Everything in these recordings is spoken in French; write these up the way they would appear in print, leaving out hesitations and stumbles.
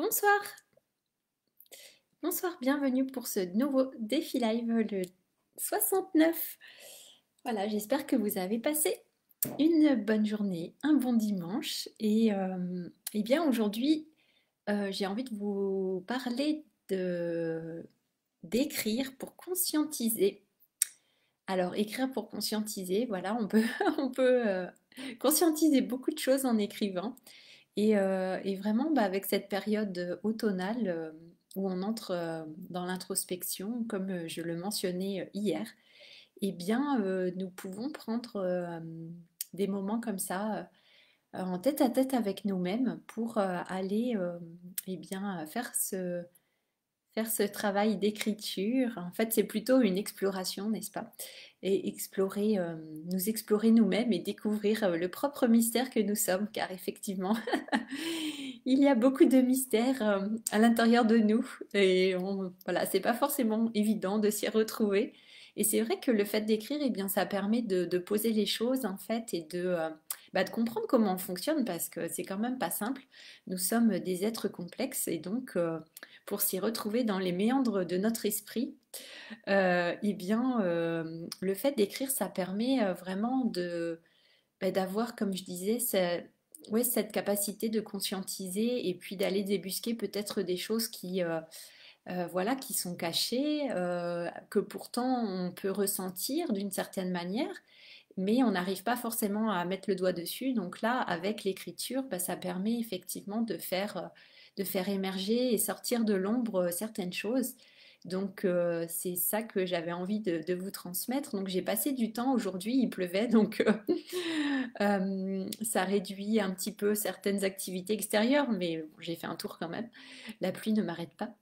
Bonsoir, bonsoir, bienvenue pour ce nouveau défi live, le 69. Voilà, j'espère que vous avez passé une bonne journée, un bon dimanche. Et bien aujourd'hui, j'ai envie de vous parler d'écrire pour conscientiser. Alors, écrire pour conscientiser, voilà, on peut conscientiser beaucoup de choses en écrivant. Et vraiment, bah, avec cette période automnale où on entre dans l'introspection, comme je le mentionnais hier, eh bien, nous pouvons prendre des moments comme ça, en tête à tête avec nous-mêmes pour aller eh bien, faire ce travail d'écriture. En fait, c'est plutôt une exploration, n'est-ce pas? Et explorer, nous explorer nous-mêmes et découvrir le propre mystère que nous sommes, car effectivement, il y a beaucoup de mystères à l'intérieur de nous. Voilà, c'est pas forcément évident de s'y retrouver. Et c'est vrai que le fait d'écrire, eh bien, ça permet de poser les choses, en fait, et de comprendre comment on fonctionne, parce que c'est quand même pas simple. Nous sommes des êtres complexes, et donc, pour s'y retrouver dans les méandres de notre esprit, eh bien, le fait d'écrire, ça permet vraiment d'avoir, comme je disais, ouais, cette capacité de conscientiser et puis d'aller débusquer peut-être des choses voilà, qui sont cachées, que pourtant on peut ressentir d'une certaine manière, mais on n'arrive pas forcément à mettre le doigt dessus. Donc là, avec l'écriture, bah, ça permet effectivement de faire émerger et sortir de l'ombre certaines choses. Donc c'est ça que j'avais envie de vous transmettre. Donc j'ai passé du temps aujourd'hui, il pleuvait, donc ça réduit un petit peu certaines activités extérieures, mais bon, j'ai fait un tour quand même. La pluie ne m'arrête pas.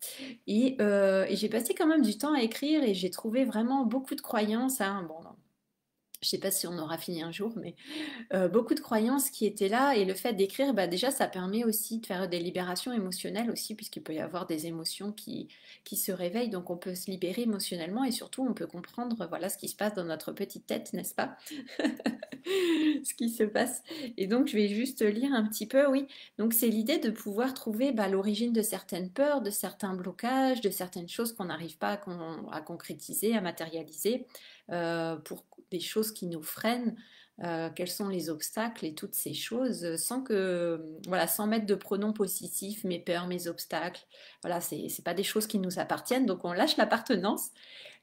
Et j'ai passé quand même du temps à écrire et j'ai trouvé vraiment beaucoup de croyances, hein. Bon, je ne sais pas si on aura fini un jour, mais beaucoup de croyances qui étaient là. Et le fait d'écrire, bah, déjà, ça permet aussi de faire des libérations émotionnelles aussi, puisqu'il peut y avoir des émotions qui se réveillent. Donc on peut se libérer émotionnellement et surtout on peut comprendre voilà, ce qui se passe dans notre petite tête, n'est-ce pas? Ce qui se passe. Et donc je vais juste lire un petit peu, oui. Donc c'est l'idée de pouvoir trouver bah, l'origine de certaines peurs, de certains blocages, de certaines choses qu'on n'arrive pas à concrétiser, à matérialiser, pour des choses qui nous freinent. Quels sont les obstacles et toutes ces choses sans que voilà sans mettre de pronoms possessifs, mes peurs, mes obstacles, voilà, c'est pas des choses qui nous appartiennent, donc on lâche l'appartenance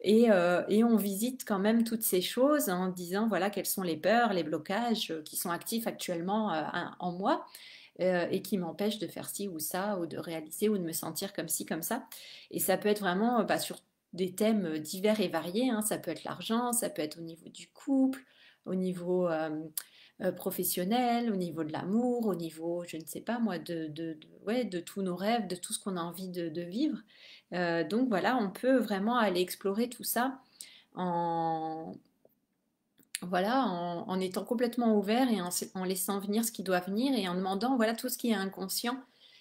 et on visite quand même toutes ces choses en disant voilà quelles sont les peurs, les blocages qui sont actifs actuellement en moi et qui m'empêchent de faire ci ou ça, ou de réaliser ou de me sentir comme ci, comme ça. Et ça peut être vraiment bah, sur des thèmes divers et variés, hein. Ça peut être l'argent, ça peut être au niveau du couple, au niveau professionnel, au niveau de l'amour, au niveau, je ne sais pas moi, ouais, de tous nos rêves, de tout ce qu'on a envie de vivre. Donc voilà, on peut vraiment aller explorer tout ça en, voilà, en étant complètement ouvert et en laissant venir ce qui doit venir et en demandant voilà tout ce qui est inconscient.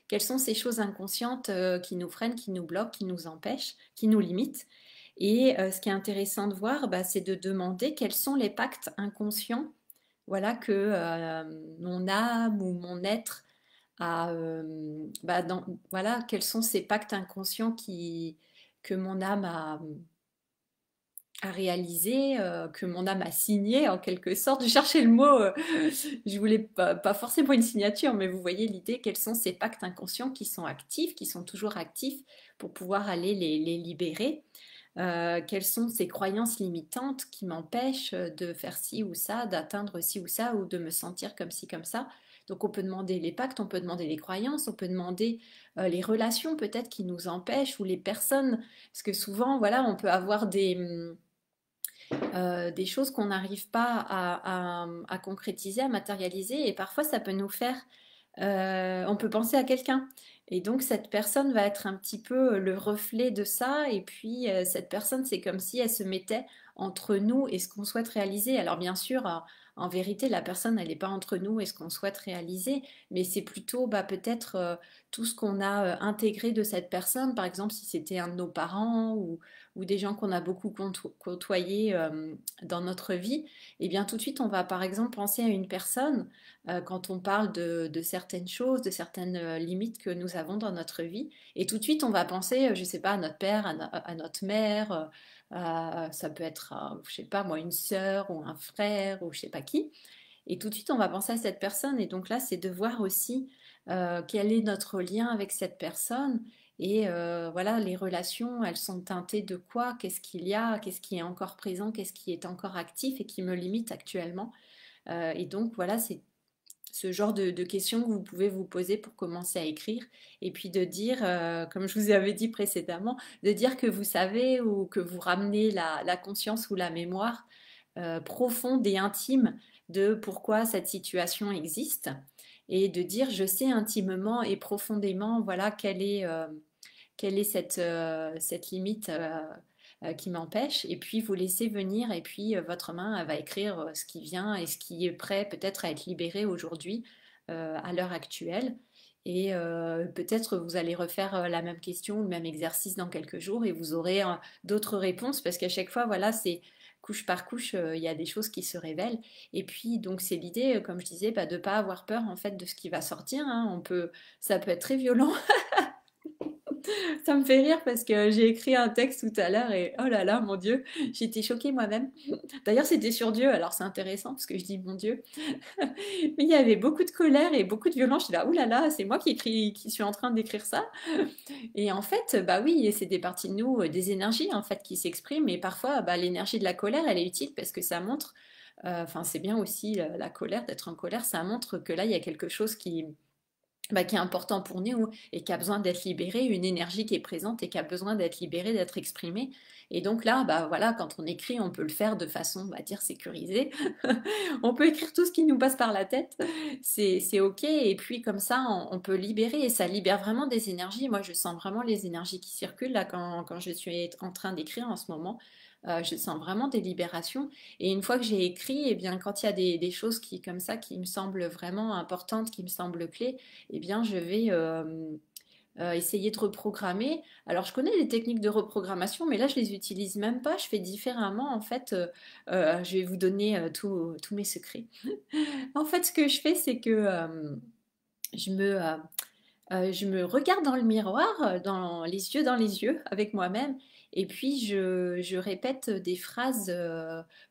Quelles sont ces choses inconscientes qui nous freinent, qui nous bloquent, qui nous empêchent, qui nous limitent. Et ce qui est intéressant de voir, bah, c'est de demander quels sont les pactes inconscients voilà, que mon âme ou mon être a, bah, voilà, quels sont ces pactes inconscients que mon âme a réalisé, que mon âme a signé en quelque sorte. Je cherchais le mot, je voulais pas forcément une signature, mais vous voyez l'idée, quels sont ces pactes inconscients qui sont actifs, qui sont toujours actifs pour pouvoir aller les libérer. Quelles sont ces croyances limitantes qui m'empêchent de faire ci ou ça, d'atteindre ci ou ça, ou de me sentir comme ci, comme ça. Donc on peut demander les pactes, on peut demander les croyances, on peut demander les relations peut-être qui nous empêchent, ou les personnes, parce que souvent, voilà, on peut avoir des choses qu'on n'arrive pas à concrétiser, à matérialiser, et parfois ça peut nous faire, on peut penser à quelqu'un, et donc cette personne va être un petit peu le reflet de ça, et puis cette personne, c'est comme si elle se mettait entre nous et ce qu'on souhaite réaliser. Alors bien sûr, en vérité, la personne, elle n'est pas entre nous et ce qu'on souhaite réaliser, mais c'est plutôt bah, peut-être tout ce qu'on a intégré de cette personne. Par exemple, si c'était un de nos parents ou des gens qu'on a beaucoup côtoyés dans notre vie, eh bien tout de suite, on va par exemple penser à une personne quand on parle de certaines choses, de certaines limites que nous avons dans notre vie. Et tout de suite, on va penser, je ne sais pas, à notre père, à notre mère, ça peut être, je sais pas moi, une sœur ou un frère ou je sais pas qui. Et tout de suite, on va penser à cette personne. Et donc là, c'est de voir aussi quel est notre lien avec cette personne. Et voilà, les relations, elles sont teintées de quoi? Qu'est-ce qu'il y a? Qu'est-ce qui est encore présent? Qu'est-ce qui est encore actif et qui me limite actuellement? Et donc voilà, c'est ce genre de questions que vous pouvez vous poser pour commencer à écrire. Et puis de dire, comme je vous avais dit précédemment, de dire que vous savez ou que vous ramenez la conscience ou la mémoire profonde et intime de pourquoi cette situation existe. Et de dire, je sais intimement et profondément, voilà, quelle est cette limite qui m'empêche, et puis vous laissez venir, et puis votre main elle va écrire ce qui vient et ce qui est prêt peut-être à être libéré aujourd'hui, à l'heure actuelle. Et peut-être vous allez refaire la même question, le même exercice dans quelques jours, et vous aurez d'autres réponses, parce qu'à chaque fois, voilà, c'est couche par couche, il y a des choses qui se révèlent. Et puis, donc, c'est l'idée, comme je disais, bah, de ne pas avoir peur en fait de ce qui va sortir, hein. Ça peut être très violent. Ça me fait rire parce que j'ai écrit un texte tout à l'heure et oh là là, mon Dieu, j'étais choquée moi-même. D'ailleurs, c'était sur Dieu, alors c'est intéressant parce que je dis mon Dieu. Mais il y avait beaucoup de colère et beaucoup de violence. Je suis là, oh là là, c'est moi qui écris, qui suis en train d'écrire ça. Et en fait, bah oui, c'est des parties de nous, des énergies en fait qui s'expriment. Et parfois, bah, l'énergie de la colère, elle est utile parce que ça montre, enfin, c'est bien aussi la colère, d'être en colère, ça montre que là, il y a quelque chose qui bah, qui est important pour nous et qui a besoin d'être libéré, une énergie qui est présente et qui a besoin d'être libérée, d'être exprimée. Et donc là, bah voilà, quand on écrit, on peut le faire de façon, on va dire, sécurisée. On peut écrire tout ce qui nous passe par la tête, c'est ok. Et puis comme ça, on peut libérer et ça libère vraiment des énergies. Moi, je sens vraiment les énergies qui circulent là quand je suis en train d'écrire en ce moment. Je sens vraiment des libérations. Et une fois que j'ai écrit, eh bien, quand il y a des choses qui, comme ça, qui me semblent vraiment importantes, qui me semblent clés, eh bien, je vais essayer de reprogrammer. Alors, je connais les techniques de reprogrammation, mais là, je les utilise même pas. Je fais différemment. En fait, je vais vous donner tous mes secrets. En fait, ce que je fais, c'est que je me, euh, je me regarde dans le miroir, dans les yeux, avec moi-même, et puis je répète des phrases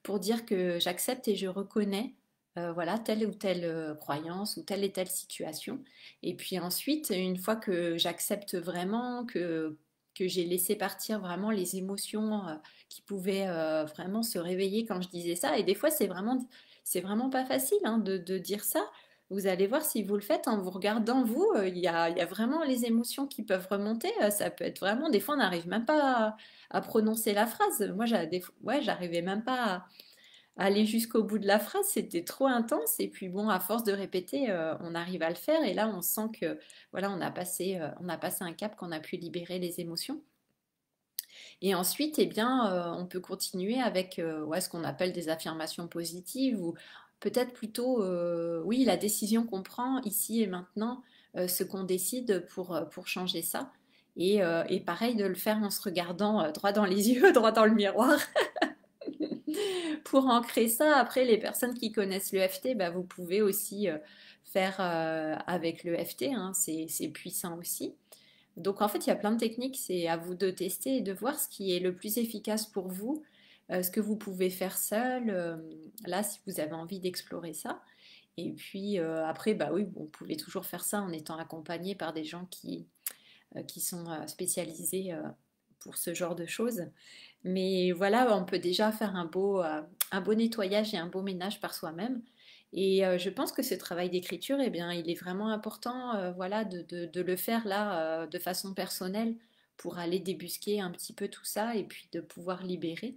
pour dire que j'accepte et je reconnais, voilà, telle ou telle croyance ou telle et telle situation. Et puis ensuite, une fois que j'accepte vraiment, que j'ai laissé partir vraiment les émotions qui pouvaient vraiment se réveiller quand je disais ça, et des fois c'est vraiment pas facile hein, de dire ça. Vous allez voir si vous le faites en vous regardant vous, il y a vraiment les émotions qui peuvent remonter. Ça peut être vraiment, des fois on n'arrive même pas à prononcer la phrase. Moi, ouais, j'arrivais même pas à aller jusqu'au bout de la phrase, c'était trop intense. Et puis bon, à force de répéter, on arrive à le faire. Et là, on sent que voilà, on a passé un cap, qu'on a pu libérer les émotions. Et ensuite, eh bien, on peut continuer avec ouais, ce qu'on appelle des affirmations positives ou peut-être plutôt, oui, la décision qu'on prend ici et maintenant, ce qu'on décide pour changer ça. Et pareil, de le faire en se regardant droit dans les yeux, droit dans le miroir, pour ancrer ça. Après, les personnes qui connaissent le FT, bah, vous pouvez aussi faire avec le FT, hein, c'est puissant aussi. Donc en fait, il y a plein de techniques, c'est à vous de tester et de voir ce qui est le plus efficace pour vous, ce que vous pouvez faire seul, là si vous avez envie d'explorer ça. Et puis après, bah oui, vous pouvez toujours faire ça en étant accompagné par des gens qui sont spécialisés pour ce genre de choses. Mais voilà, on peut déjà faire un beau nettoyage et un beau ménage par soi-même. Et je pense que ce travail d'écriture, eh bien, il est vraiment important, voilà, de le faire là, de façon personnelle, pour aller débusquer un petit peu tout ça et puis de pouvoir libérer.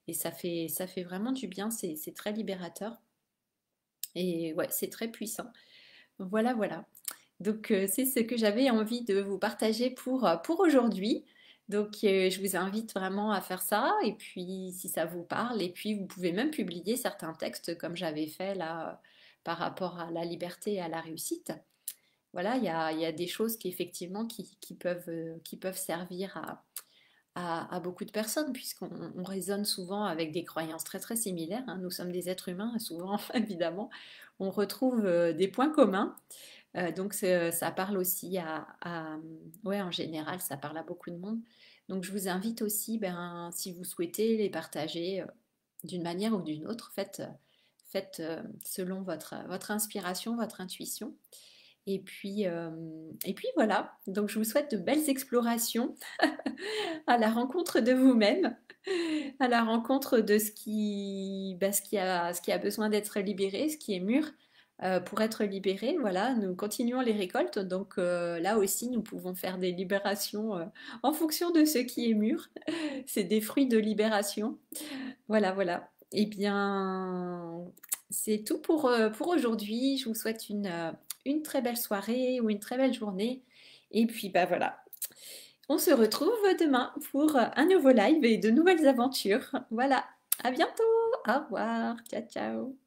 Et ça fait vraiment du bien, c'est très libérateur. Et ouais, c'est très puissant. Voilà, voilà. Donc c'est ce que j'avais envie de vous partager pour aujourd'hui. Donc, je vous invite vraiment à faire ça, et puis si ça vous parle, et puis vous pouvez même publier certains textes comme j'avais fait là, par rapport à la liberté et à la réussite. Voilà, il y a des choses qui effectivement qui peuvent servir à beaucoup de personnes, puisqu'on on raisonne souvent avec des croyances très très similaires, hein. Nous sommes des êtres humains, et souvent, évidemment, on retrouve des points communs. Donc ça parle aussi ouais, en général, ça parle à beaucoup de monde. Donc je vous invite aussi, ben, si vous souhaitez les partager d'une manière ou d'une autre, faites selon votre inspiration, votre intuition. Et puis voilà, donc je vous souhaite de belles explorations à la rencontre de vous-même, à la rencontre de ce qui a besoin d'être libéré, ce qui est mûr pour être libéré. Voilà, nous continuons les récoltes, donc là aussi nous pouvons faire des libérations en fonction de ce qui est mûr. C'est des fruits de libération. Voilà, voilà. Eh bien, c'est tout pour aujourd'hui. Je vous souhaite une très belle soirée ou une très belle journée. Et puis, bah voilà, on se retrouve demain pour un nouveau live et de nouvelles aventures. Voilà, à bientôt. Au revoir. Ciao, ciao.